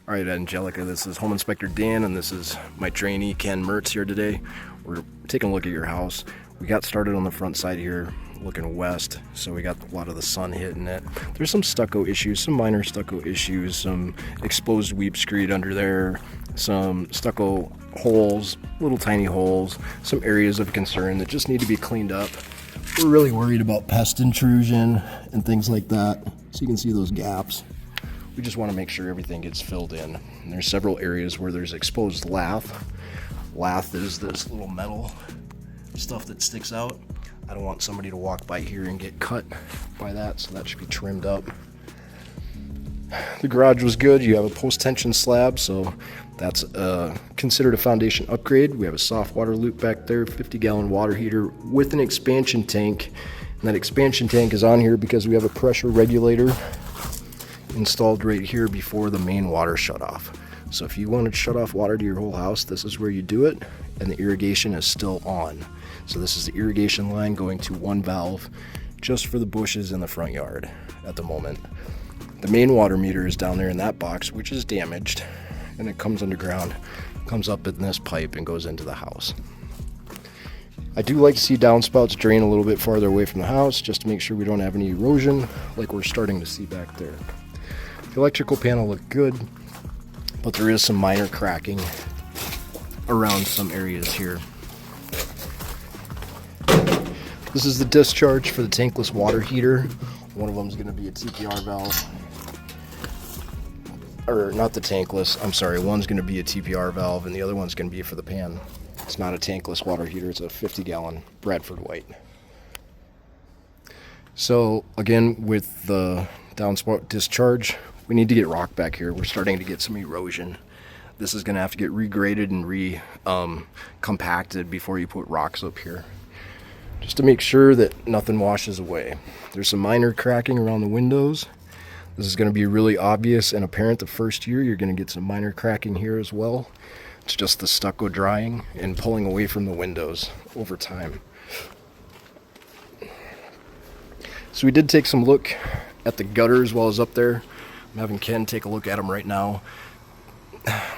All right, Angelica, this is Home Inspector Dan, and this is my trainee, Ken Mertz, here today. We're taking a look at your house. We got started on the front side here, looking west, so we got a lot of the sun hitting it. There's some stucco issues, some minor stucco issues, some exposed weep screed under there, some stucco holes, little tiny holes, some areas of concern that just need to be cleaned up. We're really worried about pest intrusion and things like that, so you can see those gaps. We just want to make sure everything gets filled in. And there's several areas where there's exposed lath. Lath is this little metal stuff that sticks out. I don't want somebody to walk by here and get cut by that, so that should be trimmed up. The garage was good. You have a post-tension slab, so that's considered a foundation upgrade. We have a soft water loop back there, 50-gallon water heater with an expansion tank. And that expansion tank is on here because we have a pressure regulator installed right here before the main water shut off. So if you want to shut off water to your whole house, this is where you do it, and the irrigation is still on. So this is the irrigation line going to one valve just for the bushes in the front yard at the moment. The main water meter is down there in that box, which is damaged, and it comes underground, comes up in this pipe and goes into the house. I do like to see downspouts drain a little bit farther away from the house just to make sure we don't have any erosion like we're starting to see back there. The electrical panel looked good, but there is some minor cracking around some areas here. This is the discharge for the tankless water heater. One of them is going to be a TPR valve. Or not the tankless, I'm sorry, one's going to be a TPR valve and the other one's going to be for the pan. It's not a tankless water heater, it's a 50-gallon Bradford White. So again, with the downspout discharge, we need to get rock back here. We're starting to get some erosion. This is going to have to get regraded and compacted before you put rocks up here, just to make sure that nothing washes away. There's some minor cracking around the windows. This is going to be really obvious and apparent the first year. You're going to get some minor cracking here as well. It's just the stucco drying and pulling away from the windows over time. So we did take some look at the gutters while I was up there. I'm having Ken take a look at them right now.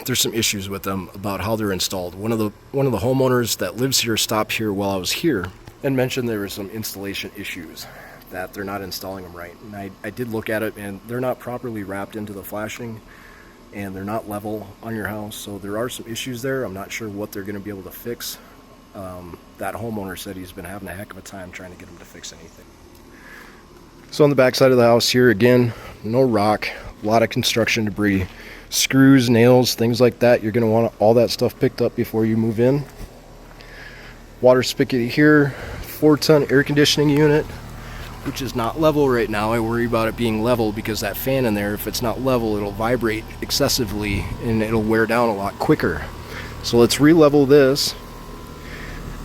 There's some issues with them about how they're installed. One of the homeowners that lives here stopped here while I was here and mentioned there were some installation issues, that they're not installing them right. And I did look at it, and they're not properly wrapped into the flashing, and they're not level on your house. So there are some issues there. I'm not sure what they're going to be able to fix. That homeowner said he's been having a heck of a time trying to get them to fix anything. So on the back side of the house here, again, no rock, a lot of construction debris, screws, nails, things like that. You're going to want all that stuff picked up before you move in. Water spigot here, 4-ton air conditioning unit, which is not level right now. I worry about it being level because that fan in there, if it's not level, it'll vibrate excessively and it'll wear down a lot quicker. So let's re-level this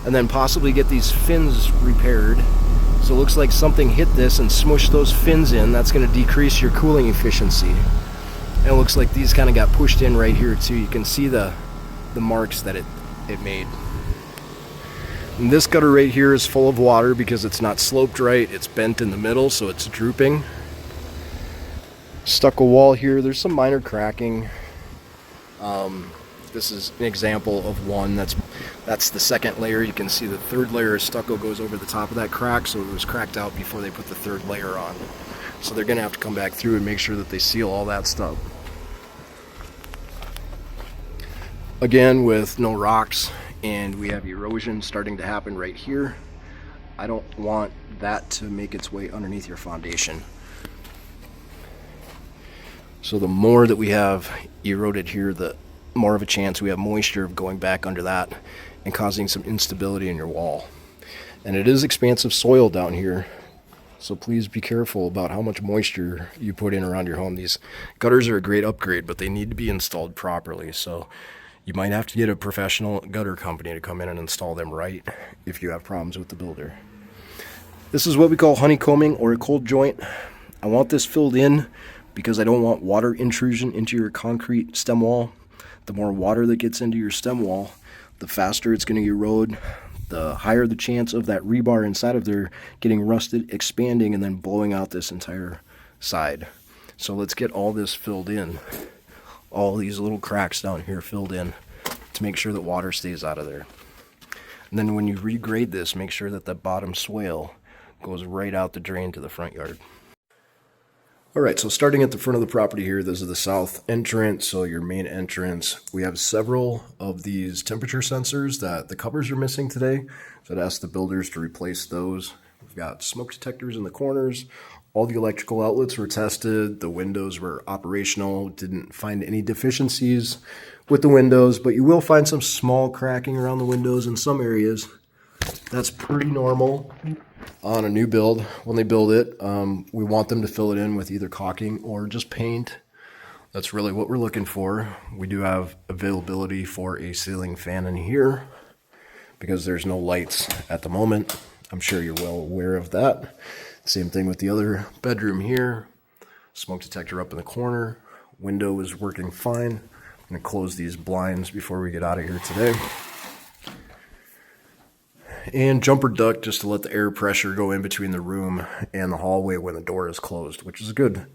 and then possibly get these fins repaired. So it looks like something hit this and smushed those fins in. That's going to decrease your cooling efficiency. And it looks like these kind of got pushed in right here too. You can see the marks that it made. And this gutter right here is full of water because it's not sloped right. It's bent in the middle, so it's drooping. Stucco wall here. There's some minor cracking. This is an example of one that's the second layer. You can see the third layer of stucco goes over the top of that crack, so it was cracked out before they put the third layer on. So they're going to have to come back through and make sure that they seal all that stuff. Again, with no rocks, and we have erosion starting to happen right here. I don't want that to make its way underneath your foundation. So the more that we have eroded here, the more of a chance we have moisture of going back under that and causing some instability in your wall. And it is expansive soil down here, so please be careful about how much moisture you put in around your home. These gutters are a great upgrade, but they need to be installed properly. So you might have to get a professional gutter company to come in and install them right if you have problems with the builder. This is what we call honeycombing or a cold joint. I want this filled in because I don't want water intrusion into your concrete stem wall. The more water that gets into your stem wall, the faster it's going to erode, the higher the chance of that rebar inside of there getting rusted, expanding, and then blowing out this entire side. So let's get all this filled in. all these little cracks down here filled in to make sure that water stays out of there. And then when you regrade this, make sure that the bottom swale goes right out the drain to the front yard. All right, so starting at the front of the property here, this is the south entrance, so your main entrance. We have several of these temperature sensors that the covers are missing today, so I'd ask the builders to replace those. We've got smoke detectors in the corners. All the electrical outlets were tested. The windows were operational. Didn't find any deficiencies with the windows, but you will find some small cracking around the windows in some areas. That's pretty normal on a new build. When they build it, we want them to fill it in with either caulking or just paint. That's really what we're looking for. We do have availability for a ceiling fan in here because there's no lights at the moment. I'm sure you're well aware of that. Same thing with the other bedroom here. Smoke detector up in the corner. Window is working fine. I'm going to close these blinds before we get out of here today. And jumper duct just to let the air pressure go in between the room and the hallway when the door is closed, which is a good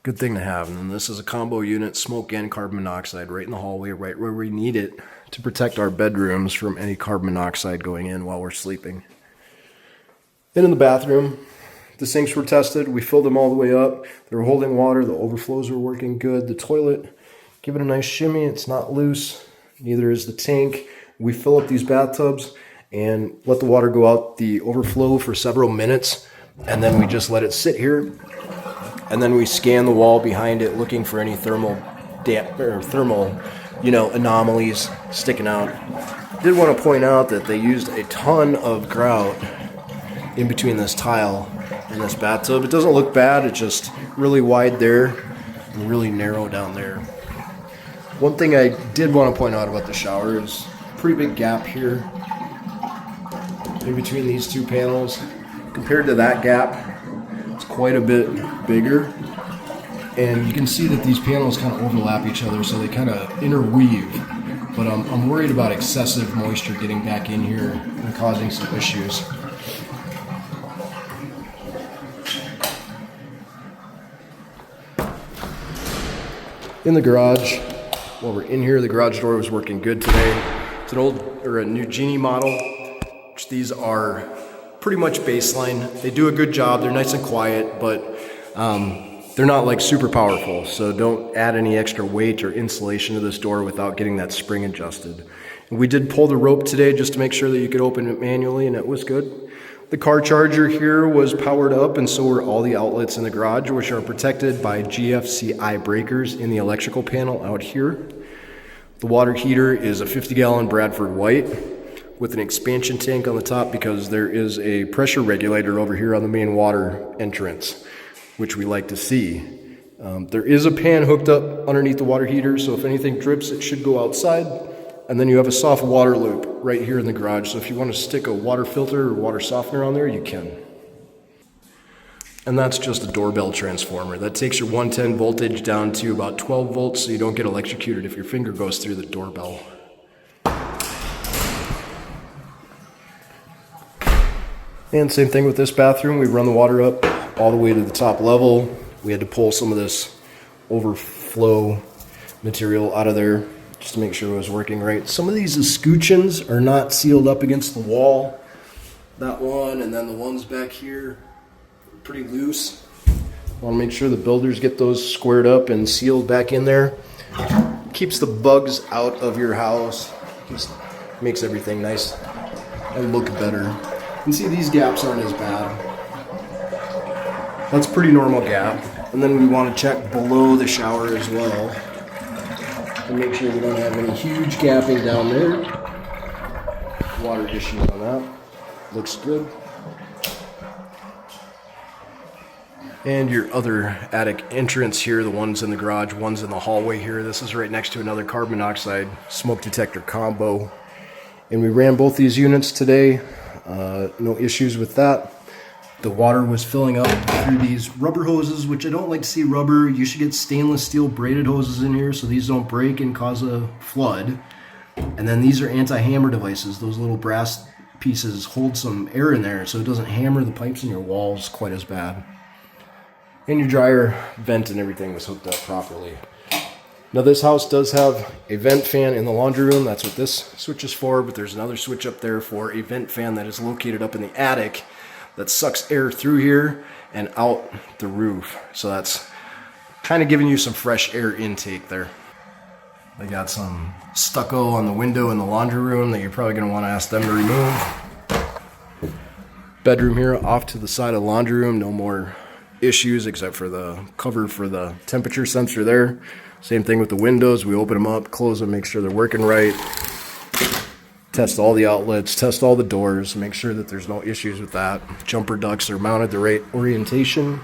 thing to have. And then this is a combo unit, smoke and carbon monoxide right in the hallway, right where we need it to protect our bedrooms from any carbon monoxide going in while we're sleeping. And in the bathroom, the sinks were tested. We filled them all the way up. They were holding water. The overflows were working good. The toilet, give it a nice shimmy. It's not loose. Neither is the tank. We fill up these bathtubs and let the water go out the overflow for several minutes, and then we just let it sit here, and then we scan the wall behind it looking for any thermal anomalies sticking out. Did want to point out that they used a ton of grout in between this tile and this bathtub. It doesn't look bad, it's just really wide there and really narrow down there. One thing I did want to point out about the shower is a pretty big gap here in between these two panels. Compared to that gap, it's quite a bit bigger. And you can see that these panels kind of overlap each other, so they kind of interweave. But I'm worried about excessive moisture getting back in here and causing some issues. In the garage, while we're in here, the garage door was working good today. It's a new Genie model. These are pretty much baseline. They do a good job. They're nice and quiet, but they're not like super powerful. So don't add any extra weight or insulation to this door without getting that spring adjusted. And we did pull the rope today just to make sure that you could open it manually, and it was good. The car charger here was powered up, and so were all the outlets in the garage, which are protected by GFCI breakers in the electrical panel out here. The water heater is a 50-gallon Bradford White with an expansion tank on the top because there is a pressure regulator over here on the main water entrance, which we like to see. There is a pan hooked up underneath the water heater, so if anything drips, it should go outside. And then you have a soft water loop right here in the garage, so if you want to stick a water filter or water softener on there, you can. And that's just a doorbell transformer. That takes your 110 voltage down to about 12 volts, so you don't get electrocuted if your finger goes through the doorbell. And same thing with this bathroom. We run the water up all the way to the top level. We had to pull some of this overflow material out of there just to make sure it was working right. Some of these escutcheons are not sealed up against the wall. That one and then the ones back here are pretty loose. Want to make sure the builders get those squared up and sealed back in there. Keeps the bugs out of your house. Just makes everything nice and look better. You can see these gaps aren't as bad. That's a pretty normal gap. And then we want to check below the shower as well and make sure we don't have any huge gapping down there. Water issues on that. Looks good. And your other attic entrance here, the ones in the garage, ones in the hallway here. This is right next to another carbon monoxide smoke detector combo. And we ran both these units today. No issues with that. The water was filling up through these rubber hoses, which I don't like to see rubber. You should get stainless steel braided hoses in here so these don't break and cause a flood. And then these are anti-hammer devices. Those little brass pieces hold some air in there so it doesn't hammer the pipes in your walls quite as bad. And your dryer vent and everything was hooked up properly. Now this house does have a vent fan in the laundry room. That's what this switch is for, but there's another switch up there for a vent fan that is located up in the attic that sucks air through here and out the roof. So that's kind of giving you some fresh air intake there. They got some stucco on the window in the laundry room that you're probably going to want to ask them to remove. Bedroom here off to the side of the laundry room. No more issues except for the cover for the temperature sensor there. Same thing with the windows. We open them up, close them, make sure they're working right. Test all the outlets, test all the doors, make sure that there's no issues with that. Jumper ducts are mounted the right orientation.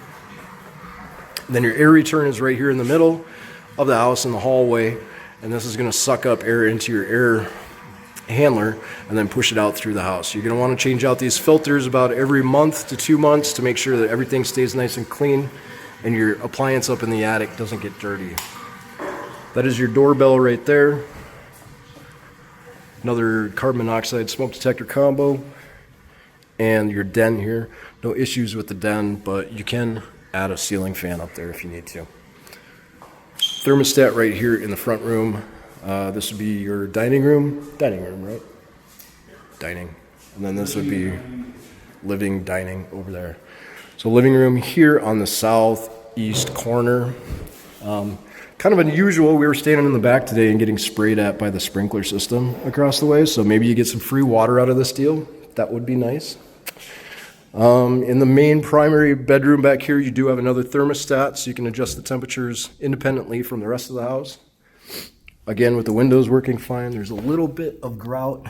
Then your air return is right here in the middle of the house in the hallway, and this is going to suck up air into your air handler and then push it out through the house. You're going to want to change out these filters about every month to 2 months to make sure that everything stays nice and clean and your appliance up in the attic doesn't get dirty. That is your doorbell right there. Another carbon monoxide smoke detector combo. And your den here. No issues with the den, but you can add a ceiling fan up there if you need to. Thermostat right here in the front room. This would be your dining room. Dining room, right? Dining. And then this would be living, dining over there. So living room here on the southeast corner. Kind of unusual. We were standing in the back today and getting sprayed at by the sprinkler system across the way. So maybe you get some free water out of this deal. That would be nice. In the main primary bedroom back here, you do have another thermostat, so you can adjust the temperatures independently from the rest of the house. Again, with the windows working fine, there's a little bit of grout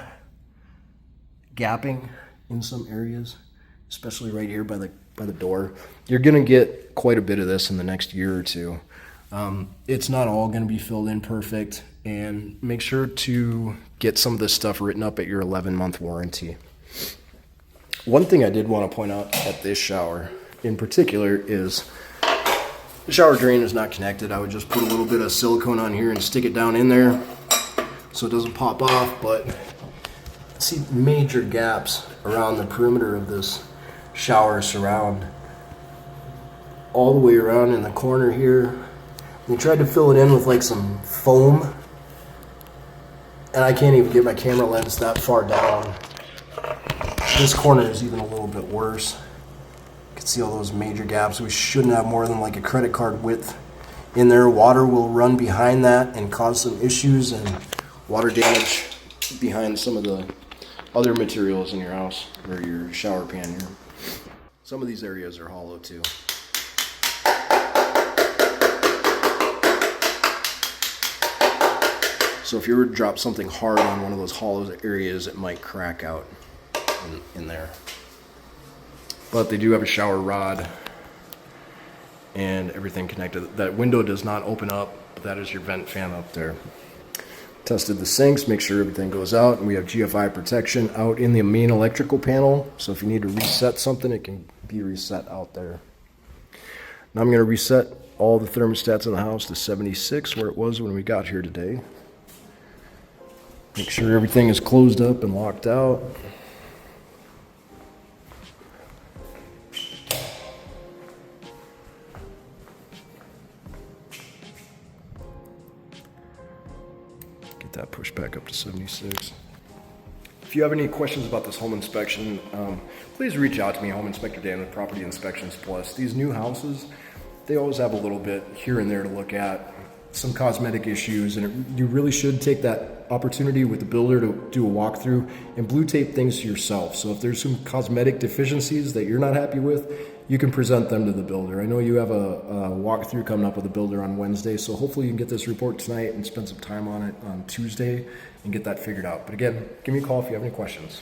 gapping in some areas, especially right here by the door. You're going to get quite a bit of this in the next year or two. It's not all going to be filled in perfect, and make sure to get some of this stuff written up at your 11-month warranty. One thing I did want to point out at this shower in particular is the shower drain is not connected. I would just put a little bit of silicone on here and stick it down in there so it doesn't pop off, but see major gaps around the perimeter of this shower surround all the way around in the corner here. They tried to fill it in with like some foam, and I can't even get my camera lens that far down. This corner is even a little bit worse. You can see all those major gaps. We shouldn't have more than like a credit card width in there. Water will run behind that and cause some issues and water damage behind some of the other materials in your house or your shower pan here. Some of these areas are hollow too. So if you were to drop something hard on one of those hollow areas, it might crack out in there. But they do have a shower rod and everything connected. That window does not open up, but that is your vent fan up there. Tested the sinks, make sure everything goes out, and we have GFI protection out in the main electrical panel. So if you need to reset something, it can be reset out there. Now I'm going to reset all the thermostats in the house to 76, where it was when we got here today. Make sure everything is closed up and locked out. Get that pushed back up to 76. If you have any questions about this home inspection, please reach out to me, Home Inspector Dan with Property Inspections Plus. These new houses, they always have a little bit here and there to look at, some cosmetic issues, and you really should take that opportunity with the builder to do a walkthrough and blue tape things to yourself. So if there's some cosmetic deficiencies that you're not happy with, you can present them to the builder. I know you have a walkthrough coming up with the builder on Wednesday, so hopefully you can get this report tonight and spend some time on it on Tuesday and get that figured out. But again, give me a call if you have any questions.